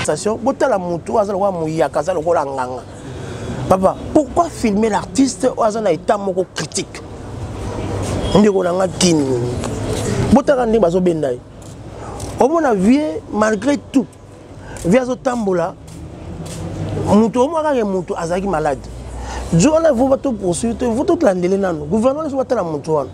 sensation. Botala mutu azala wa muyaka azala ko la nganga. Papa, pourquoi filmer l'artiste au azana état moko critique? Ndeko na nga kini. Botala ndi bazo bendai. Au mon vie malgré tout. Via zo tambola. Mutu o mwa ka mutu azaki malade. Joana vous va te poursuivre, vous tout landele nano. Gouvernement so batala mutu wana.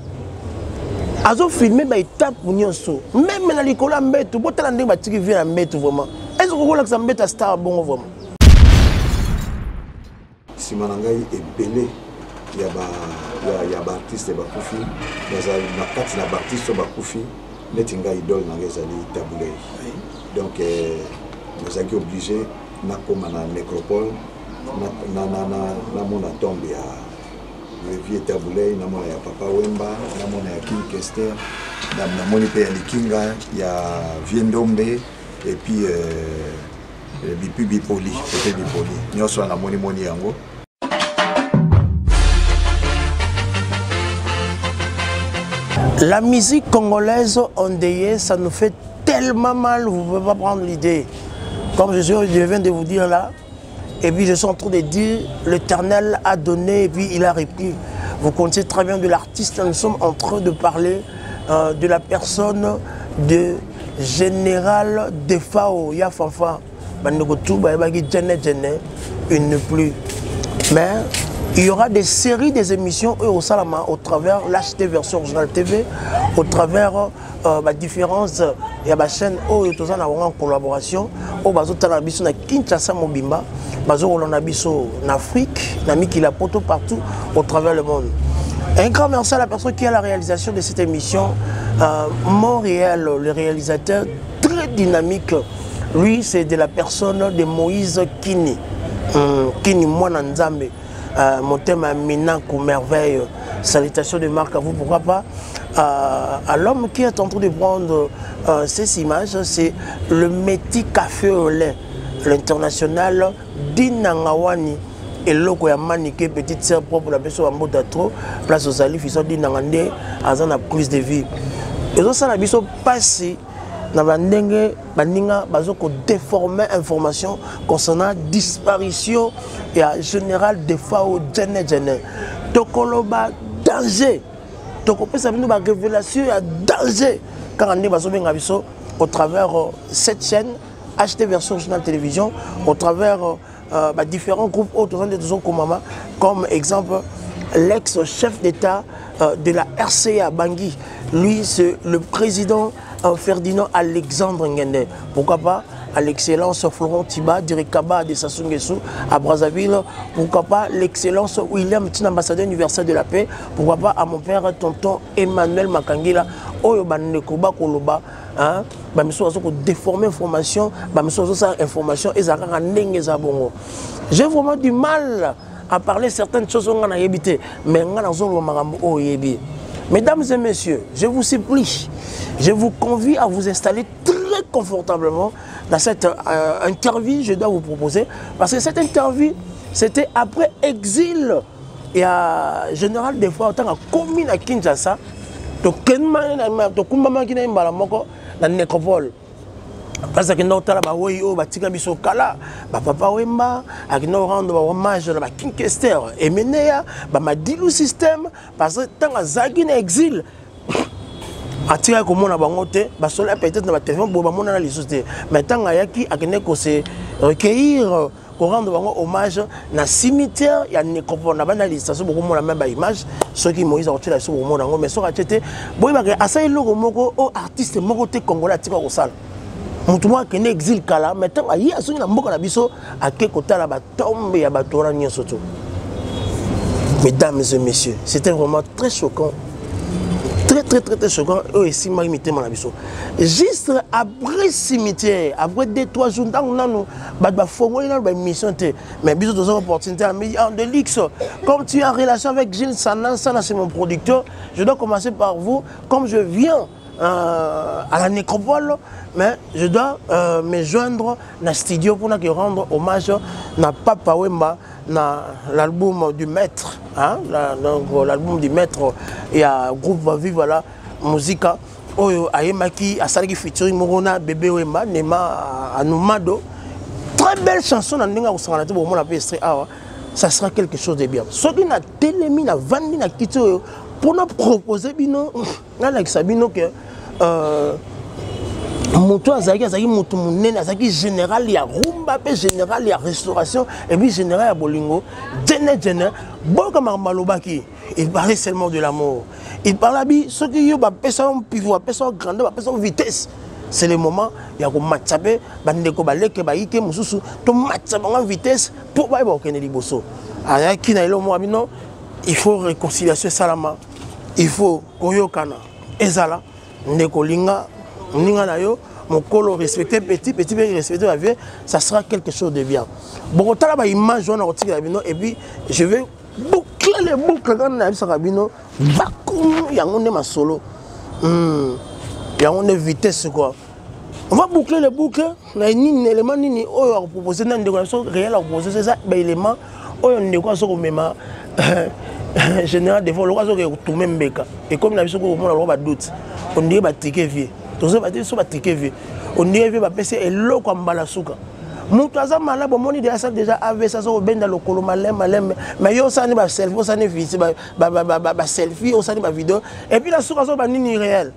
Azo filmer ba étape nyonso. Même na likola mbeto, botala ndenge batiki vie na mbeto vraiment. Est-ce que vous voulez que ça mbeta star bon vraiment? Si manangai est belé, il y a ba artiste ba kufi, na kati na artiste ba kufi, netinga idole na ngezali tabulé. Donc nous sommes obligés na comme na nécropole na mona tombe ya le vieux tabulé, na mona ya Papa Wemba, na mona ya King Kester, na mona pe ya Likinga, ya Viendombe et puis Bipoli, peut-être Bipoli. Nous sommes na moni yango. La musique congolaise endeuillée, ça nous fait tellement mal, vous ne pouvez pas prendre l'idée. Comme je viens de vous dire là, et puis je suis en train de dire, l'Éternel a donné et puis il a repris. Vous connaissez très bien de l'artiste, nous sommes en train de parler de la personne de Général Defao, Yafafa, une ne plus. Mais il y aura des séries, des émissions au Salama, au travers l'HT version originale TV, au travers différentes chaînes où il y a en collaboration, où il y a Kinshasa Mobimba, en Afrique, il y a partout au travers le monde. Un grand merci à la personne qui a la réalisation de cette émission, Montréal, le réalisateur très dynamique. Lui, c'est de la personne de Moïse Kini, Kini Mwananzambe. Mon thème est Minakou merveille. Salutations de marque à vous, pourquoi pas. À l'homme qui est en train de prendre ces images, c'est le Métis Café au lait, l'international Dinangawani. Et l'autre a maniqué petite sœur propre la personne en mode trop, place aux alifs, ils sont Dinangandé, à la prise de vie. Et ça, ça a passé. Dans la ndenge baninga bazoko déformer information concernant disparition et à général de Fao Djene tokoloba danger tokopesa bino ba révélation à danger car on est bazobenga biso au travers cette chaîne HT version originale télévision au travers différents groupes autour de Komama comme exemple l'ex-chef d'État de la RCA Bangui, lui c'est le président Ferdinand Alexandre Ngende. Pourquoi pas à l'excellence Florent Tiba, Direkaba de Sassou Nguesso à Brazzaville. Pourquoi pas l'excellence William Tin, ambassadeur universel de la paix. Pourquoi pas à mon père tonton Emmanuel Makangila. Oyo Banekoba Koloba. Déformer information, information et j'ai vraiment du mal à parler certaines choses qu'on a évité. Mais mesdames et messieurs, je vous supplie, je vous convie à vous installer très confortablement dans cette interview que je dois vous proposer. Parce que cette interview, c'était après exil. Il y a général des fois, en tant que commune à Kinshasa, la nécropole. Parce que nous avons kala, Papa Wemba, nous avons hommage à King Kester, et Menea, Madilou système, parce que tant que Zagin exil, attirer comme on a bangoté, cela peut-être dans la télévision pour mon analyse. Mais tant qu'il y a qui se recueillir, pour rendre hommage dans le cimetière, il y a une nécropole, on a analysé ça pour la même image, ceux qui Moïse a retiré sur le monde, mais sur la tête, bon, il y a assez de logo, artiste mogoté congolais à au sale. Mutumwa qui n'est exil kala, mais tant qu'il y a ceux qui n'ont pas biso à quel côté la tombe et à batora ni soto. Mesdames et messieurs, c'était vraiment très choquant. Très choquant. Eux ici m'a imité mon abisso. Juste après cimetière, après 2-3 jours, dans nous, bah faut une mission té. Mais bisous dans une opportunité en de l'X. Comme tu es en relation avec Gilles Sanan, Sana c'est mon producteur. Je dois commencer par vous. Comme je viens à la nécropole, mais je dois me joindre dans le studio pour rendre hommage à Papa Wemba, dans l'album du maître. Hein? Donc l'album du maître, il y a un groupe Viva la Musica, Oyo Ayemaki, Asali featuring Morona, Bébé Wemba, Nema Anoumado, très belle chanson dans Ndinga Osanganate, bon, on l'a fait ça sera quelque chose de bien. Ce qui n'a télémi, n'a vendu, n'a quitté, pour nous proposer, bino, avec Sabino que moto azaki moto munene azaki général ya rumba pe général ya restauration et puis général ya bolingo dene boka malobaki il parlait seulement de l'amour il parlait bi ce qui yo ba pesa on pivot ba pesa grandeur ba pesa vitesse c'est le moment ya ko matchape bandeko baleke ba ike mususu to matcha en vitesse pour ba okene liboso aya kina ilo mo abino il faut réconciliation salama il faut koyokana ezala ndeko linga Ninga nayo, mon colo respecté petit respecté la vie, ça sera quelque chose de bien. Bon, tu as la image et puis je vais boucler les boucles quand on a Sabino, il y a un solo, il y a une vitesse quoi. On va boucler les boucles, il y a un élément qui est proposé dans une décoration réelle à proposer, c'est ça, l'élément où on est quoi sur le même général des fois, le roi est tout même béca. Et comme la vision qu'on a le droit de doute, on dirait que tu es vieux. On dirait que tu es l'eau comme Balasuka. Moutaza malade, bon, déjà avait ça au ben dans le colo malem, mais yo ça n'est pas selfie, ça n'est pas selfie, ça n'est pas vidéo. Et puis la souka ça n'est réel.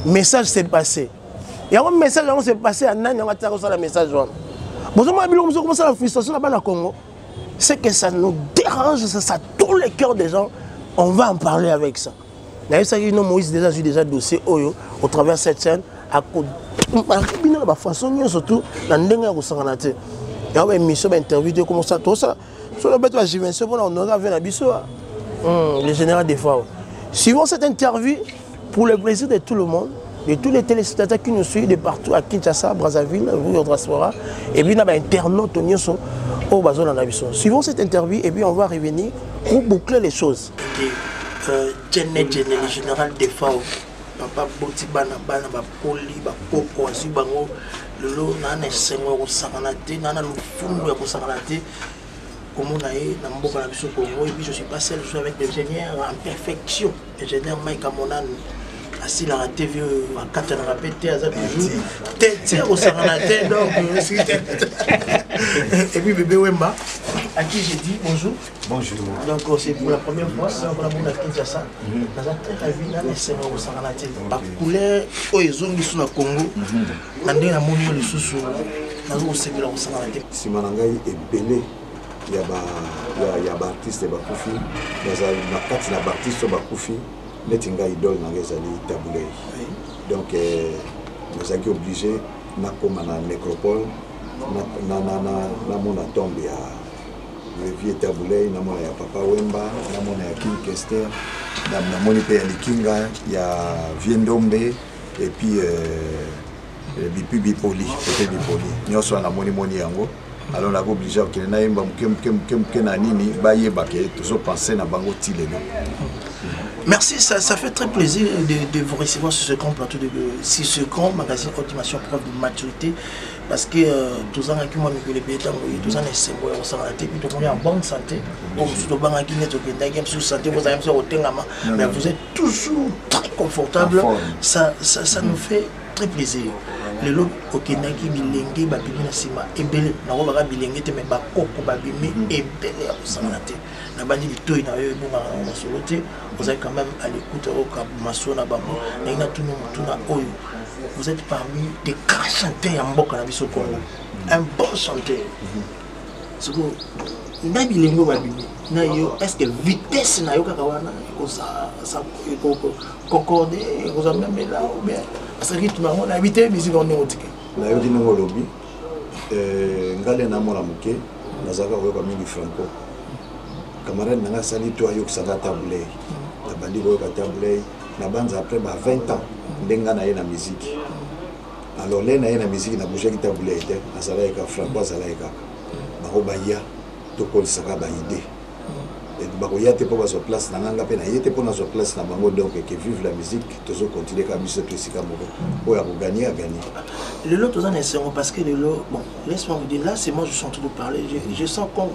Message s'est passé. Il y a un message qui s'est passé à Nani, on va tirer ça le message. Bon, moi je commence à la frustration là-bas au Congo. C'est que ça nous dérange, ça tourne les cœurs des gens. On va en parler avec ça. D'ailleurs, ça y est, Moïse déjà eu déjà dossier au travers de cette scène. À cause de la façon, surtout dans le dernier Sanganate. Il y a une mission d'interview, comment ça, tout ça. Sur le bête, je viens on aura vu la biseau. Le général des fois. Suivant cette interview, pour le plaisir de tout le monde, de tous les téléspectateurs qui nous suivent de partout à Kinshasa, Brazzaville, au diaspora, et puis il y a des internautes au bazar dans la biseau. Suivant cette interview, et puis on va revenir pour boucler les choses. Le général des FAO, papa Boti Bana Bana, Poli, Koko, Azubango, Lolo, Nana Sengo, Sanganate, Nana Lufungu, Sanganate, comme on a eu dans Mboka Biso Congo, et puis je suis passé le jour avec l'ingénieur en perfection, l'ingénieur Mike Amonan, assis dans la TV, à 4 ans, répété, à toujours, tête au Sanganate, donc, et puis bébé Wemba, à qui j'ai dit bonjour. Bonjour. Donc c'est pour la première fois, c'est pour la bonne Kinshasa. Dans un très ravi, là, c'est au Sanganate. Par couleur, ils ont mis au Congo. Dans la monnaie, les sous, dans le Sénégal au Sanganate. Si Manangai est belé, il y a des artistes Bakoufi. Dans la carte, il y a des artistes Bakoufi. Netinga idole dans les années Taboulé. Donc nous sommes obligés de comme la nécropole, na mon tombe ya le vieux Taboulé, na mon ya Papa Wemba, na mon ya King Kester, na mon ya Likinga, ya Viendombe et puis Bipoli, peut-être Bipoli. Nous sommes na moni yango. Alors on a obligé à qu'il n'aille pas toujours penser à bango tileno. Merci, ça fait très plaisir de vous recevoir sur ce grand plateau, sur ce grand magazine Ultimation Preuve de Maturité, parce que tous les gens qui m'ont mis les pays, tous les gens qui sont en bonne santé, mais vous êtes toujours très confortable, ça nous fait très plaisir. Les lots au Kenya qui bilingue, babili na sima, ebele, na roba bilingue te mais bakoko babimi ebele à Sanganate. Na bandi lito ina yo ebunga na solote, vous êtes quand même à l'écoute au Kabumaso na bambo, na ina tuna oyo. Vous êtes parmi des grands chanteurs en Mboka na biso Congo. Un bon chanteur. Ce que na bilingue babimi, na yo est-ce que vitesse na yo kakawana ko ça concorder, vous avez même là ou bien parce que tout le monde a habité musique en érotique. La yo dino lobby ngale na mola muke nazaka ko mingi franco. Camarade nanga sali to ayo kusanga Taboulé. La bandi ko ka Taboulé na banza après 20 ans ndenga na na musique. Alors là na musique na bouger ki Taboulé était na sala ka franco sala ka. Ba ko baya to ko saka ba idée. Et il y a des place dans la place dans bango donc qui vivent la musique toujours continuer comme ça tout pour gagner à gagner. Le lot tous en parce que le lot bon laisse-moi vous dire là c'est moi je suis en train de parler je sens comme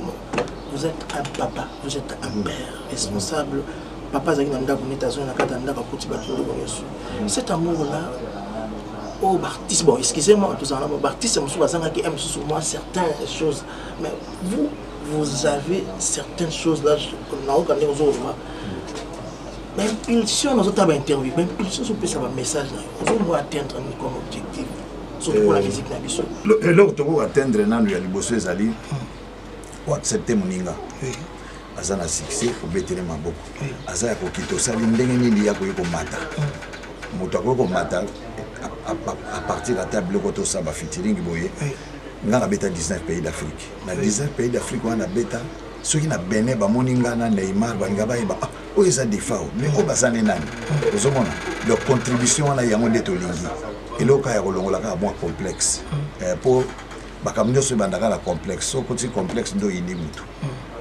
vous êtes un papa vous êtes un père responsable papa zaki nanda kuneta zona kata nanda kuti batu cet amour là oh artiste, bon excusez-moi tout ça, artiste qui aime souvent certaines choses, mais vous avez certaines choses là l'impulsion dans notre interview, l'impulsion sur un message là, on doit atteindre comme objectif, surtout pour la musique d'Abisso. L'autre pour atteindre nan le Liboso ezali pour accepter moninga. Azana succès pour bétiner ma boko. Azaya ko kito sali ndenge nini ya ko mata. Moto ko mata à partir de la table ko to sa ba featuring boye. Nga beta 19 pays d'Afrique. Na 19 pays d'Afrique on a beta ceux qui na Benin ba moninga na Neymar ba ngaba ba o eza defao mais ko bazane nani. Ozomona leur contribution na yango de tolingi. Et là ka ya kolongola ka moins complexe. Pour bakamnyo so bandaka la complexe. So petit complexe ndo yindi mutu.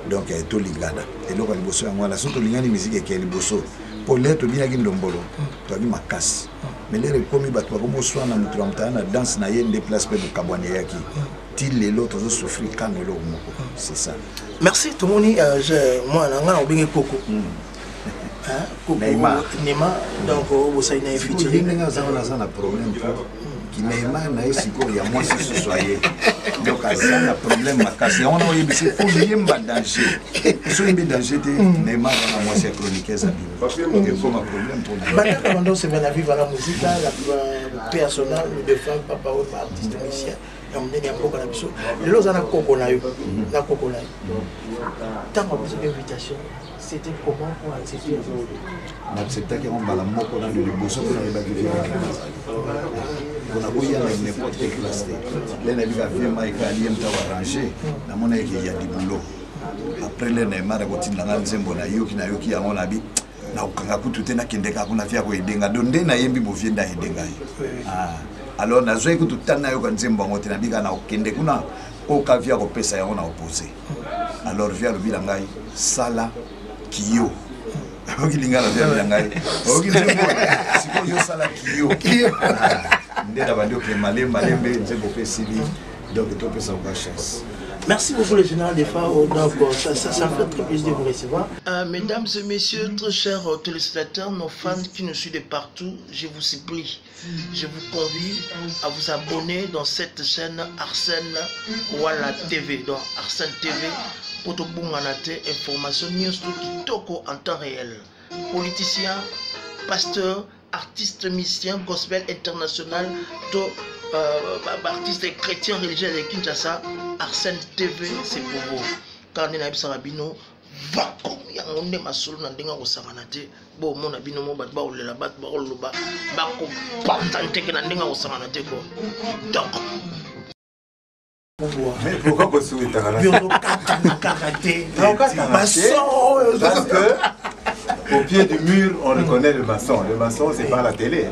Donc tout lingana et là le bosso yango la surtout lingani musique qui est le bosso pour l'être bien qui ndombolo to bi makasi mais les komi bato ba komo swana mutu amtana danse na yende place pe de kabwane yaki til les autres zo souffrir quand le moko c'est ça. Merci tout le monde. Moi na obinge koko Neymar donc vous savez na featuring nga za na problème qui Neymar na esiko ya moi si ce soyez donc ça na problème makasi on a yebisi pour yemba danger so yemba danger te Neymar na moi c'est chroniquer ça bien comme un problème pour Neymar quand on se met à vivre la musique là la personnel de femme papa ou artiste musicien on me dit encore la biso les autres na koko na yo na koko na yo tant que vous avez invitation c'était comment pour accepter les autres n'accepter qu'on va la moko dans le bosso pour les bagage on a voyé avec n'importe quelle classe là na biga bien mai ka liem ta arranger na mona yake ya dibulo après le Neymar ko tinda nga nzembo na yoki ya ngona bi na ukanga kutu tena kendeka kuna vya ko edenga donde na yembi bo vienda edenga alors na zo ikutu tana yo ka nzembo ngote na biga na okende kuna o ka vya ko pesa ya ngona opposé alors via le bilangai sala kiyo okilingana vya bilangai okilingana siko yo sala kiyo Merci beaucoup le général des FAO, donc ça me fait très plaisir de vous recevoir. Mesdames et messieurs, très chers téléspectateurs, nos fans qui nous suivent de partout, je vous supplie, je vous convie à vous abonner dans cette chaîne Arsène Wala TV, donc Arsène TV, pour tout bon information news qui toque en temps réel. Politiciens, pasteurs, artiste musicien gospel international to artiste chrétien religieux de Kinshasa, Arsène TV c'est pour vous. Quand on a vu Sarabino va comme on est masolo na ndinga kosangana te bo mona bino mo bat ba olela bat ba oloba ba ko pantante ke na ndinga kosangana te ko donc mais pourquoi vous souhaitez parce que au pied du mur, on reconnaît le maçon. Le maçon, c'est pas la télé.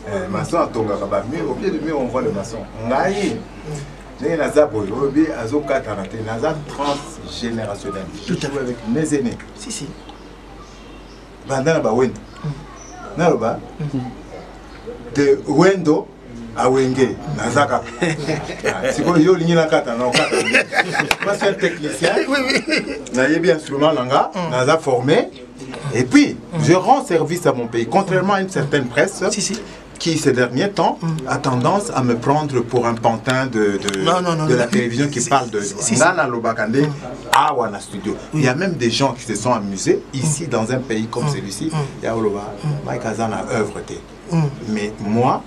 Le maçon a tonga mur. Au pied du mur, on voit le maçon. Ngaï, j'ai naza boy, obi azoka tarate, naza transgénérationnel. Tout à fait avec mes aînés. Si. Bandana ba wendo. Naloba. De wendo à wenge, nazaka. C'est quoi yo lingi na kata na kata. Moi c'est un technicien. Na yebi instrument nanga, naza formé. Et puis, je rends service à mon pays, contrairement à une certaine presse qui, ces derniers temps, a tendance à me prendre pour un pantin de la télévision qui parle de Nana Lobakande à Wana Studio. Il y a même des gens qui se sont amusés ici, dans un pays comme celui-ci. Il y a Oloba, Mike Azan a œuvreté. Mais moi,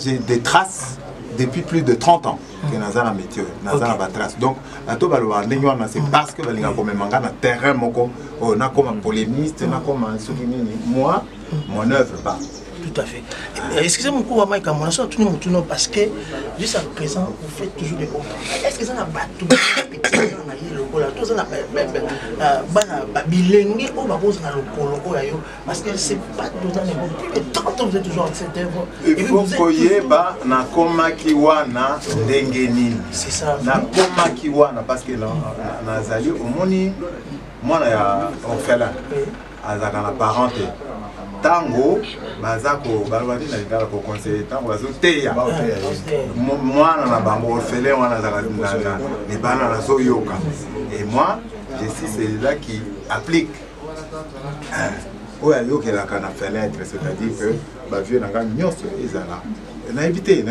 j'ai des traces depuis plus de 30 ans. Que Nazana métier, Nazana Batras. Donc, c'est parce que les gens comme terrain, on a comme un polémiste, on a comme un souvenir. Moi, mon œuvre pas. Tout à fait. Excusez-moi, parce que jusqu'à présent, vous faites toujours des bons travaux. Est-ce que ça n'a pas tout parce que c'est pas tout le temps, vous êtes toujours en cette œuvre. Il faut que na koma kiwana dengeni. C'est ça. Na koma kiwana parce que nazali omoni mwana ya orphelin azaka na parenté. Tango bazako balwani na ngala ko conseiller tango bazoteya mwana na bango orphelin wana azaka na ni bana na zoyoka et moi je suis celui-là qui applique oyo ayokelaka na fenêtre, c'est-à-dire que bavieux na ngai nyonso ezala na évité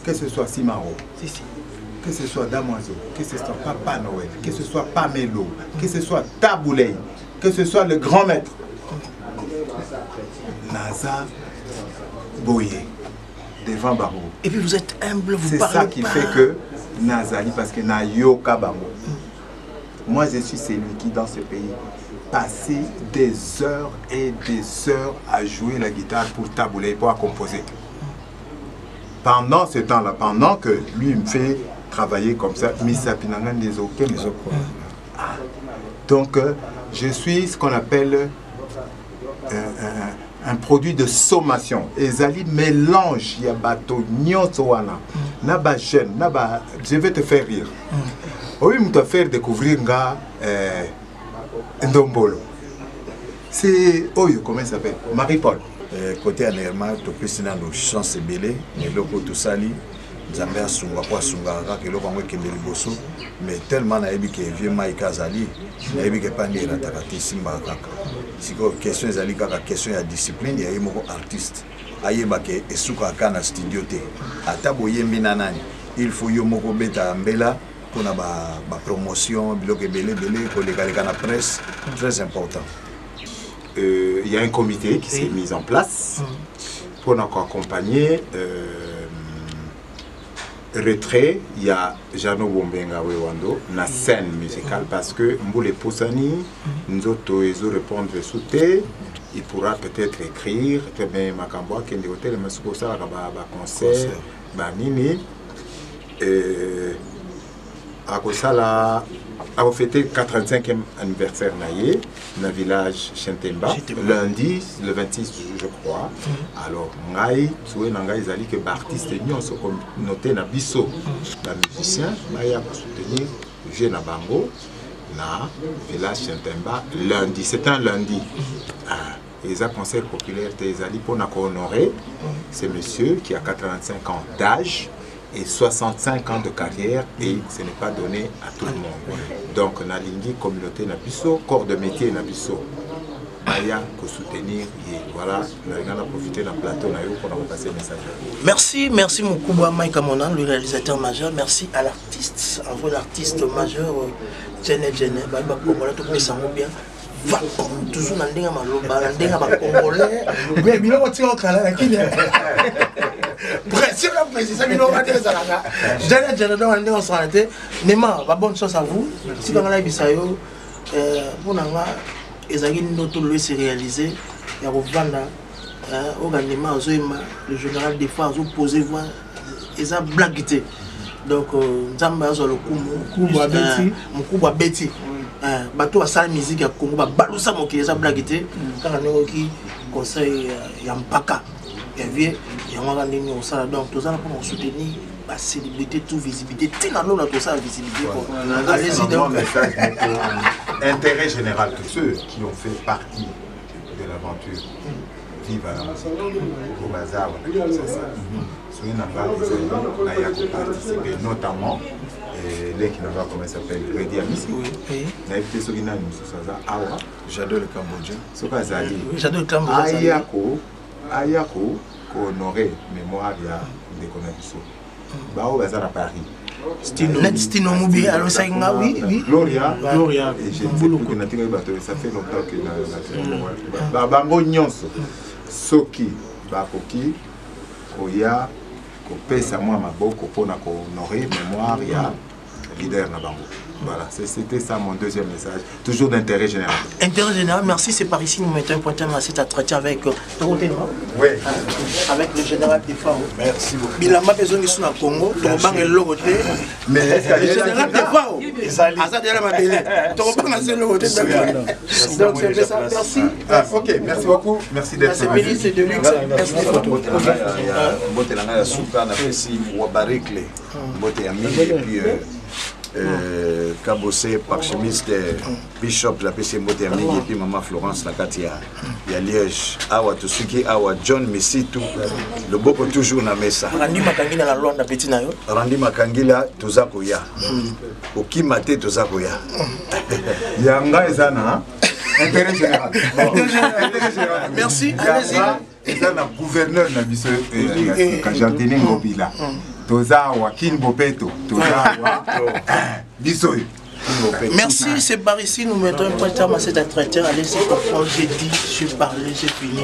que ce soit Simaro, que ce soit Damoiseau, que ce soit Papa Noël, que ce soit Pamelo, que ce soit Taboulay, que ce soit le grand maître Naza Boye devant Bango. Et puis vous êtes humble, vous parlez. C'est ça qui fait que Nazali, parce que na yoka Bango. Moi je suis celui qui dans ce pays passé des heures et des heures à jouer la guitare pour Taboulay, pour composer. Pendant ce temps-là, pendant que lui me fait travailler comme ça, donc je suis ce qu'on appelle un produit de sommation. Ezali mélange, il y a bateau, nyotsoana, naba jeune, naba, je vais te faire rire. Oui, je vais te faire découvrir Ndombolo. C'est, comment il s'appelle? Marie-Paul. Côté Anerma, tu peux se nos chances belé, mais le côté sali, Zambia sunga kwa sunga que le Congo qui est bosso, mais tellement naïbi que vieux Maïka Zali, naïbi que pas ni la takati simba kaka. Si quoi question Zali kaka question ya discipline, il y a un artiste. Ayeba que esuka kana studio te. Ataboye minanani, il faut yo moko beta mbela pour na ba promotion, biloke belé pour les gars la presse, très important. Il y a un comité qui s'est mis en place pour nous accompagner. Retrait, il y a Jano Bombenga Wewando, la scène musicale, parce que Mboule Poussani, nous autres, répondre sous thé, il pourra peut-être écrire, mais Makamboa, qui est hôtel, mais ce que ça, concert, Banini, à Kosala. A fêté le 85e anniversaire naïe dans le village Chentemba, lundi, le 26 je crois. Alors, Ngai, Ngai Zali que l'artiste sont noté na biso, la musicien, Maya pour soutenir Jeune Bango, na village Chentemba, lundi. C'est un lundi. Et un concert populaire Zali pour honorer ce monsieur qui a 85 ans d'âge et 65 ans de carrière, et ce n'est pas donné à tout le monde. Donc, Nalingi, communauté Nabiso, corps de métier Nabiso, Maya pour soutenir, et voilà, nous allons profiter d'un plateau pour nous passer le message. Merci Moukouba Mike Amonan, le réalisateur majeur. Merci à l'artiste, un vrai artiste majeur, Djene, bien. Toujours dans le maloba, dans le congolais. Mais bien, on tient au calme, pression la précision, mais on va dire ça là. J'ai dans on s'arrête. Nema, bonne chance à vous. Si dans la bisayo, pour nanga, ezaki ndoto le se réaliser. Ya rovanda, organima ozoima, le général des fois ozo poser voix, eza blaguité. Donc nzamba zo le kumu beti, mukuba beti. Bateau à sa musique à Congo, balousa mon qui les a blagué, quand on a qui conseil Yampaka, il y avait un au salon, donc tout ça pour nous soutenir, la célébrité, toute visibilité, tout dans l'eau, tout ça, la visibilité. Allez-y donc. Intérêt général que ceux qui ont fait partie de l'aventure vivent au bazar, c'est ça. Soyez n'a pas participé, notamment. Les qui n'ont pas comment s'appelle Redi Amisi. J'adore le Cambodgien. J'adore le Cambodgien. Ayako, honoré mémoire de Konabiso. Bao Bazar à Paris. Stino Moubi, alors ça oui. Gloria. Et j'ai dit que ça fait longtemps que Bango Nyonso. Soki, Bakoki, Koya, Kopesa moi Maboko pour honorer mémoire, il y a leader Nabango. Voilà, c'était ça mon deuxième message. Toujours d'intérêt général. Intérêt général, merci. C'est par ici que nous mettons un point terme à cet entretien avec oui. Avec le général Defao. Merci beaucoup. Il a besoin de son Congo. Mais le général Defao. Donc c'est ça. Merci. Ok, merci beaucoup. Merci d'être venu. C'est de luxe. Merci Kabosé parchimiste Bishop la PC Mbotemini et puis maman Florence Nakatia il y a Liège awa Tusuki awa John Misitu le boko toujours na mesa Randi Makangila na Luanda petit na yo Randi Makangila tozakoya okimate tozakoya yanga ezana Intérêt général. Merci, allez-y. Et ça, le gouverneur n'a vu ce quand j'ai entendu Ngobila. Toza Wakin Bopeto. Toza Bisoy. Merci, c'est par ici, nous mettons un point de terme à cet entretien. Allez-y, comprendre, j'ai dit, j'ai parlé, j'ai fini.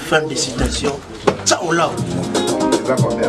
Fin de citation. Ciao là. C'est ça qu'on fait.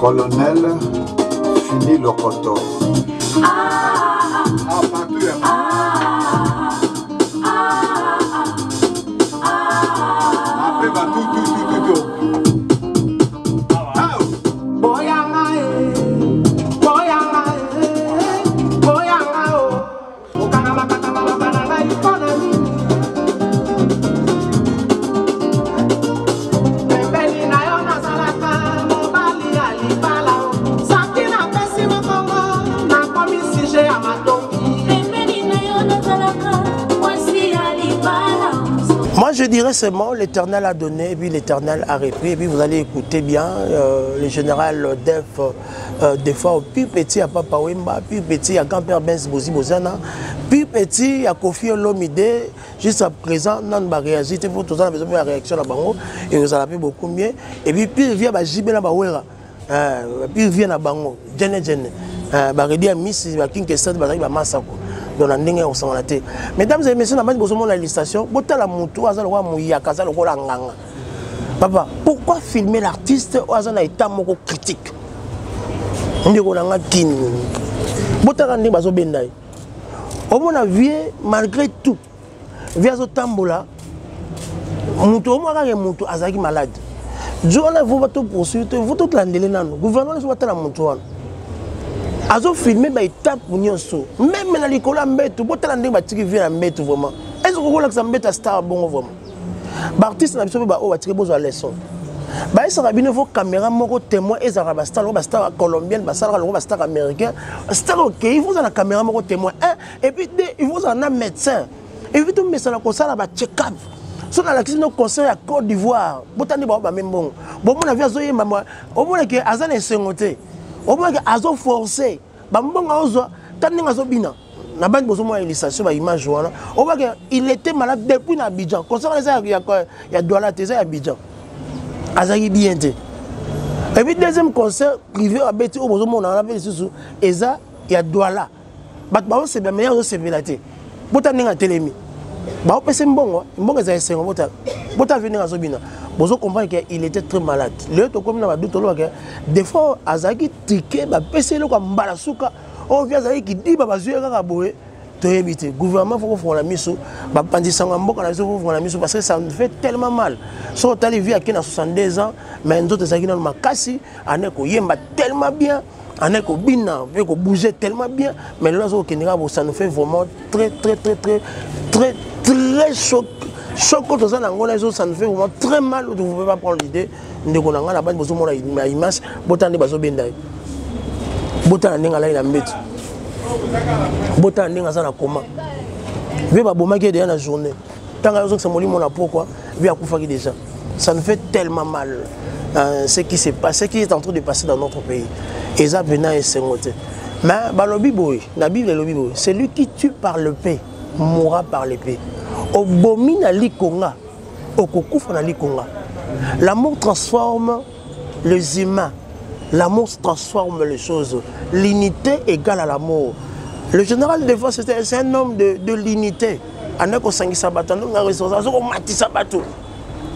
Colonel Fini Lokoto. Je dirais seulement l'Éternel a donné et puis l'Éternel a repris. Et puis vous allez écouter bien le général Def, des fois au plus petit à Papa Wemba, plus petit à grand-père Benz Bozi Bozana, plus petit à Kofi Olomide, jusqu'à présent, non va réagir. Il faut tout ça, besoin de la réaction là-bas et vous allez beaucoup mieux. Et puis il vient à Jibé là-bas, puis il vient à Bango, Djene, Baridi à Miss, King Kesset, Baridi à Massako. Dans la ligne au sang. Mesdames et messieurs, nous la législation. Papa, pourquoi filmer l'artiste au état critique? On dit qu'on a malgré tout, via ce tambola, Moutou Azaki malade. Vous poursuivre, vous tout l'andélé, le gouvernement est la Moutou. Azo filmé ba étape nyonso même na likola mbeto botala ndenge batiki vient mbeto vraiment est-ce que vous voulez que ça mbeta star bon vraiment ba artiste na biso ba o batiki bozo leçon ba esa rabine fo caméra moko témoin ezara ba star colombienne ba star américain star OK il faut la caméra moko témoin et puis il faut un médecin et puis tout mais ça la consala ba check-up so na la question conseil à Côte d'Ivoire botani ba même bon mon avis azoye mama au moins que azana sengote au moins azo forcé bambonga ozo taninga zo bina na bande bozo mo illustration ba image wana au moins il était malade depuis na Abidjan concert ça ya Douala teza ya Abidjan azaki bien té et puis deuxième concert privé à Beti au bozo mo na la sous eza ya Douala bat ba c'est bien meilleur c'est vérité botaninga telemi ba opese mbongo za esengo bota venir zo bina bozo comprendre qu'il était très malade. Le to comme na ba doute lo que des fois azaki ticket ba pese le ko mbala suka on vient azaki ki di ba bazué kaka boé Le gouvernement faut faire la mission, parce que ça nous fait tellement mal. Si on a vu à 62 ans, mais nous autres, ça nous cassé, on a tellement bien, on a bougé tellement bien, mais là, ça nous fait vraiment très choquant. Ça nous fait vraiment très mal. Vous ne pouvez pas prendre l'idée de qu'on a la base de l'image, botan de baso bendai. Botan de la mbet. Botan de la coma. Vu ma bomba qui est dans la journée. Tant que ça m'a mon pourquoi, vu à Koufaki déjà. Ça nous fait tellement mal. Ce qui s'est passé, ce qui est en train de passer dans notre pays. Et ça, c'est mais la Bible est le Bible. Celui qui tue par le paix mourra par l'épée. L'amour transforme les humains. L'amour transforme les choses. L'unité égale à l'amour. Le général de force, c'est un homme de l'unité.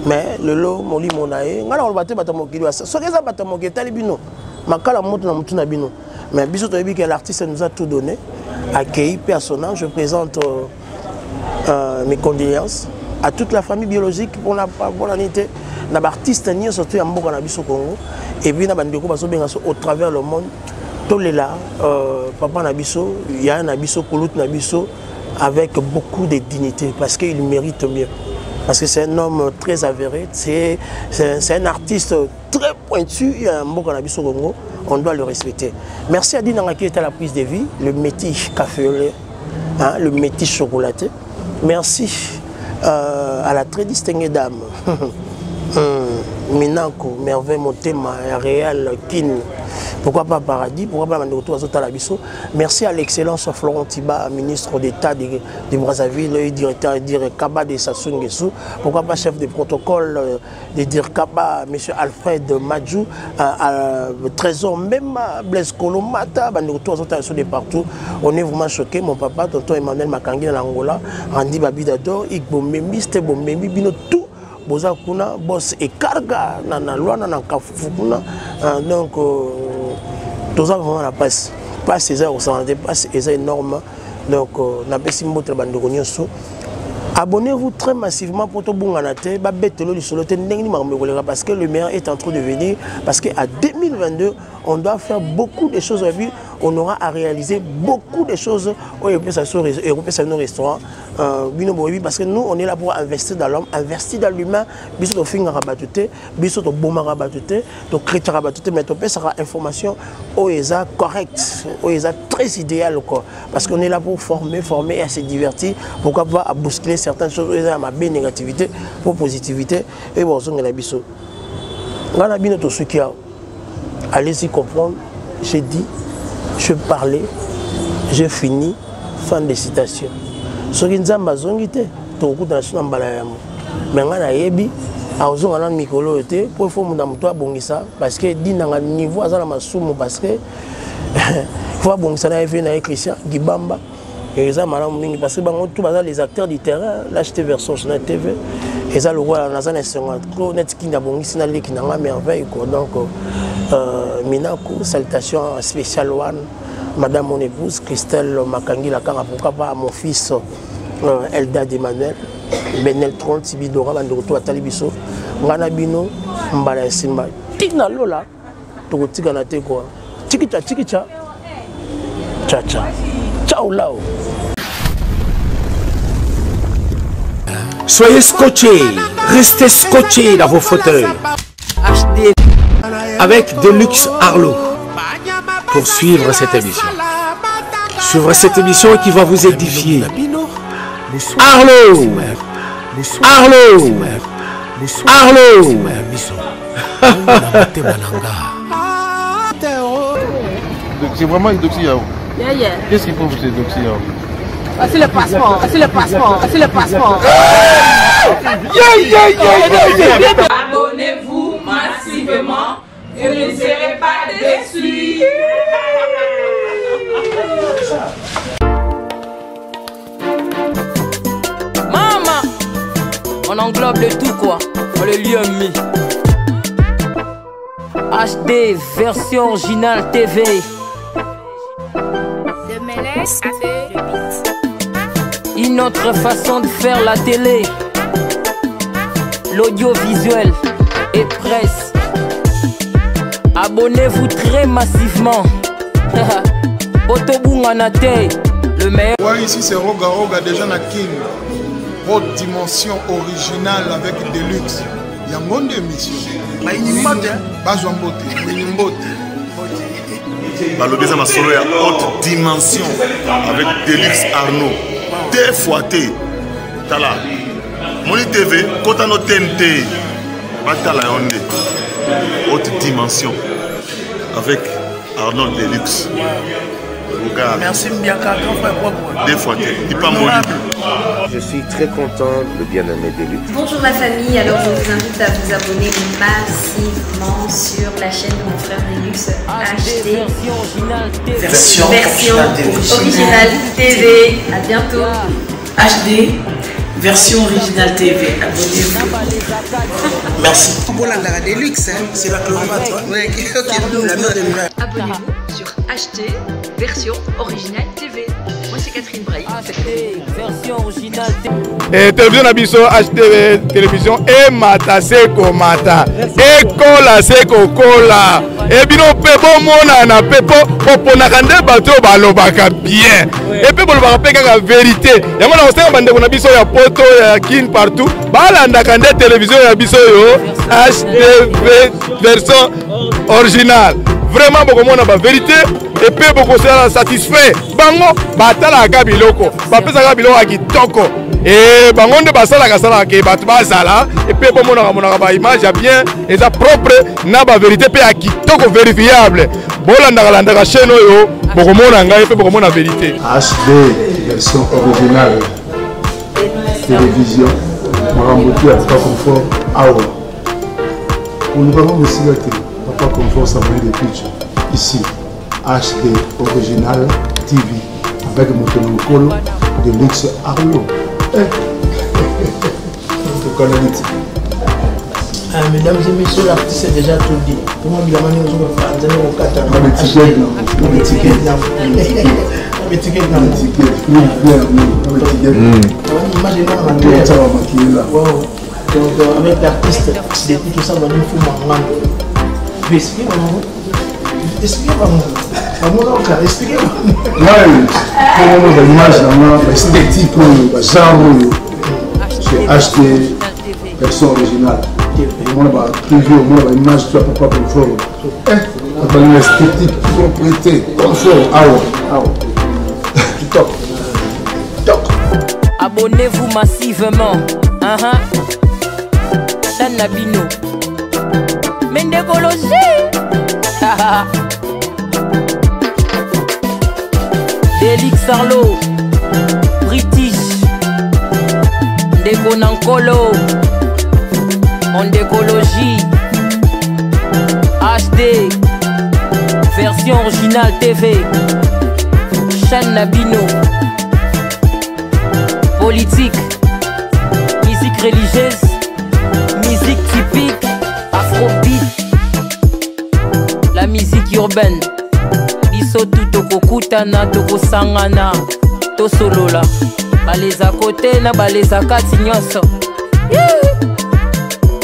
Mais le lot, moli monae, ngala olbate batamoki doa. Ce que ça batamoki talibino, makala moto na mutu na bino. Mais biso toyebi que l'artiste nous a tout donné, accueilli personnellement. Je présente mes condoléances à toute la famille biologique pour la unité. Na artiste ni surtout en Mboka na biso Congo et puis na bandeko baso benga au travers le monde. Tous les là, papa na biso, ya na biso Koulout na biso avec beaucoup de dignité parce qu'il mérite mieux. Parce que c'est un homme très avéré, c'est un artiste très pointu, on doit le respecter. Merci à Dinanga qui était à la prise de vie, le métis café au lait, hein, le métis chocolaté. Merci à la très distinguée dame, Minako, Merveille Motema, Réal, Kin. Pourquoi pas Paradis, pourquoi pas Mandouto Azotalabiso. Merci à l'excellence Florent Tiba, ministre d'État de Brazzaville, directeur Kaba de Sassou Nguesso. Pourquoi pas chef de protocole de Dirkaba, M. Alfred Madjou, trésor même Blaise Kolomata, Mandouto Azotalabiso de partout. On est vraiment choqués. Mon papa, tonton Emmanuel Makangi en Angola, Randy Babidador, Igbo Membi, Stebo Membi, Bino tout. Boza kuna boss et carga na loi na kafukuna donc tout ça vraiment la passe ces heures ça dépasse et c'est énorme donc na pesi mbotre bandoko nyonso abonnez-vous très massivement pour to bunganate ba betelo li solo te ndengni makombekolera parce que le meilleur est en train de venir parce que à 2022 on doit faire beaucoup de choses aujourd'hui on aura à réaliser beaucoup de choses au nos restaurants parce que nous on est là pour investir dans l'homme, investir dans l'humain, biso finga rabatute, biso to boma rabatute, to créer rabatute mais to sera information oeza correct, oeza très idéal quoi parce qu'on est là pour former et se divertir, pourquoi pas à bousculer certaines choses oeza ma bien négativité pour positivité et bon on la biso. Ngana bino to sukia. Allez-y comprendre, j'ai dit, je parlais, j'ai fini, fin de citation. Ce qui nous a mazongité, tout le monde a su n'emballer. Mais on a yebi, à ozon on a mikolo été pour faire mon amour bongisa parce que dit dans un niveau à la masumo parce que faut bongisa na fait na Christian Gibamba et ça madame mingi parce que bango tout bazar les acteurs du terrain l'acheter version Journal TV et ça le roi na zana senga net qui na bongisa na leki na merveille quoi donc Minako, salutations spéciales one, madame mon épouse, Christelle Makangi, la cara, pourquoi pas à mon fils Eldad Emmanuel, Benel Tron, Tibidora, Mandoroto, Atalibiso, Ranabino, Mbala Simba, Tigna Lola, Togotiganate quoi, Chikicha, Chikicha, Tcha-tcha, ciao lao. Soyez scotchés, restez scotchés dans vos fauteuils. Avec Deluxe Arlo pour suivre cette émission. Suivre cette émission qui va vous édifier. Arlo Arlo Arlo. C'est vraiment une doxie. Qu'est-ce qu'il faut pour cette doxie? C'est le passeport, c'est le passeport, c'est le passeport. Abonnez-vous massivement. Vous ne serez pas déçus. Maman, on englobe le tout quoi. On le lui a mis. HD version originale TV. De Mélès a fait le beat. Une autre façon de faire la télé, l'audiovisuel et presse. Abonnez-vous très massivement. Otobunganate, le meilleur. Ouais, ici c'est Roga Roga, déjà na King. Haute dimension originale avec Deluxe. Il y a un monde d'émission. Balobeza ma solo ya haute dimension avec Deluxe Arnaud. Deux fois T. Tala. Moni TV, kota no TNT. Batala yonde. Haute dimension avec Arnaud Deluxe. Merci Mbiaka, grand frère propre. Deux fois T. Il pas moli. Je suis très content de bien-aimé Deluxe. Bonjour la famille, alors je vous invite à vous abonner massivement sur la chaîne de mon frère Deluxe HD Version Original TV. À bientôt. HD version Original TV. Abonnez-vous. Merci. Deluxe, c'est la clavate. Abonnez-vous sur HD version Original TV. Moi c'est Catherine Braille. Version originale. Télévision Nabiso HD télévision et mata seko mata et kola seko kola et bino pepo mona na pepo popona kande bato balobaka bien et pe bolobaka pe kaka vérité yango na osenga bande na biso ya poto ya kin partout balanda kande télévision ya biso yo HD version originale vraiment beaucoup mona ba vérité et pe beaucoup sera satisfait bango batala ka biloko bapesa biloko ya kitoko et bango nde basalaka ke bato bazala et pe bomonaka ba image ya bien eza propre na ba vérité pe ya kitoko vérifiable bolandaka chaîne oyo bokomona ngai pe bokomona vérité. HD version originale télévision maramboki ya Papa Comfort awa oluka ngo mesila te Papa Comfort ça moyen de pitch ici HD original TV avec Motonokolo Deluxe Arnaud. Mesdames et messieurs, l'artiste est déjà tout dit. Comment il a manié aux avec l'artiste, depuis tout ça, on a dit fou maman. Expliquez-moi. Expliquez-moi. Comment l'image esthétique, genre, c'est acheté version originale. On va prévu une image de Papa Comfort. On va une esthétique propriété Comfort. Top. Abonnez-vous massivement. Nabino. Mendekologie. Deluxe Arlo, British, Dekonankolo, Ondécologie, HD, version originale TV, Chan Nabino, politique, musique religieuse, musique typique, afrobeat, la musique urbaine. Biso tu tokokutana tokosangana tosolola baleza kote na baleza kati nyonso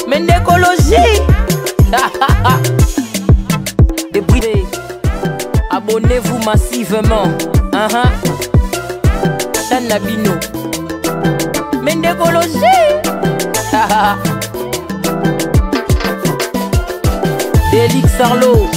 mendekologie depuis abonnez-vous massivement Chan Nabino mendekologie Deluxe Arlo